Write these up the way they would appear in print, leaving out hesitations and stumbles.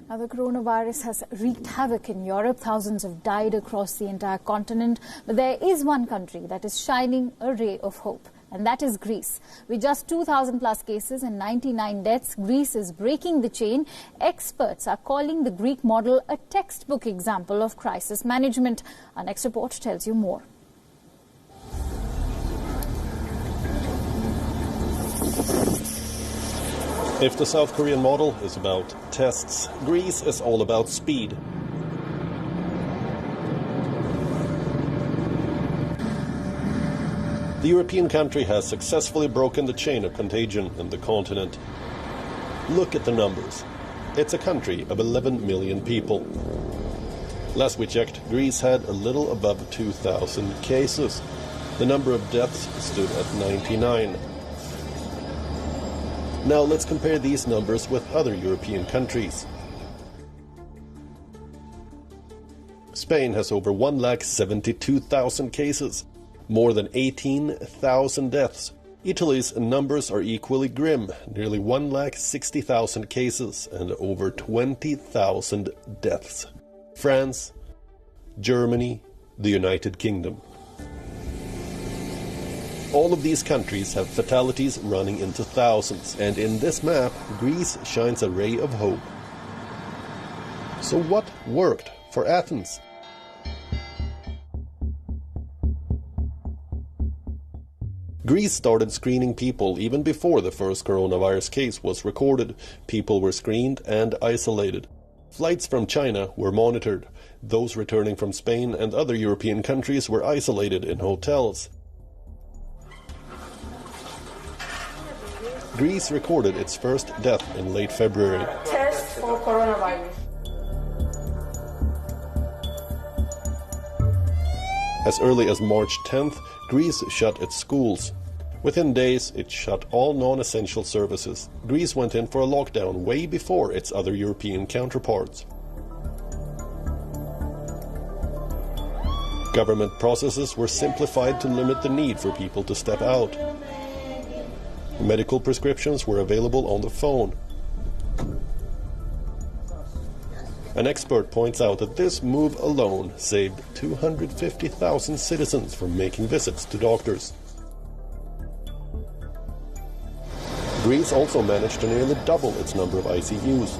Now, the coronavirus has wreaked havoc in Europe. Thousands have died across the entire continent. But there is one country that is shining a ray of hope, and that is Greece. With just 2,000 plus cases and 99 deaths, Greece is breaking the chain. Experts are calling the Greek model a textbook example of crisis management. Our next report tells you more. If the South Korean model is about tests, Greece is all about speed. The European country has successfully broken the chain of contagion in the continent. Look at the numbers. It's a country of 11 million people. Last we checked, Greece had a little above 2,000 cases. The number of deaths stood at 99. Now let's compare these numbers with other European countries. Spain has over 172,000 cases, more than 18,000 deaths. Italy's numbers are equally grim, nearly 160,000 cases and over 20,000 deaths. France, Germany, the United Kingdom. All of these countries have fatalities running into thousands, and in this map, Greece shines a ray of hope. So what worked for Athens? Greece started screening people even before the first coronavirus case was recorded. People were screened and isolated. Flights from China were monitored. Those returning from Spain and other European countries were isolated in hotels. Greece recorded its first death in late February. Test for coronavirus. As early as March 10th, Greece shut its schools. Within days, it shut all non-essential services. Greece went in for a lockdown way before its other European counterparts. Government processes were simplified to limit the need for people to step out. Medical prescriptions were available on the phone. An expert points out that this move alone saved 250,000 citizens from making visits to doctors. Greece also managed to nearly double its number of ICUs.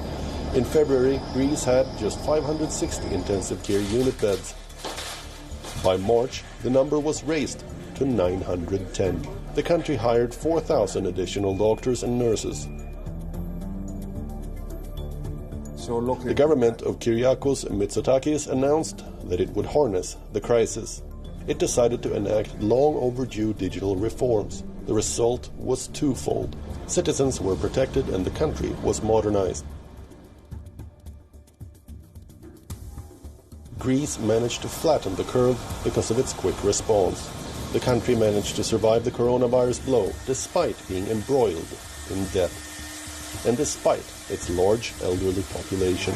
In February, Greece had just 560 intensive care unit beds. By March, the number was raised to 910. The country hired 4,000 additional doctors and nurses. The government of Kyriakos Mitsotakis announced that it would harness the crisis. It decided to enact long overdue digital reforms. The result was twofold. Citizens were protected and the country was modernized. Greece managed to flatten the curve because of its quick response. The country managed to survive the coronavirus blow despite being embroiled in debt and despite its large elderly population.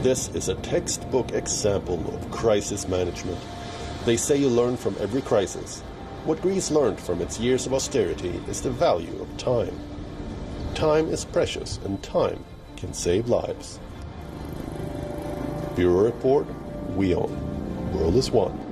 This is a textbook example of crisis management. They say you learn from every crisis. What Greece learned from its years of austerity is the value of time. Time is precious and time can save lives. Bureau Report, WION. World is One.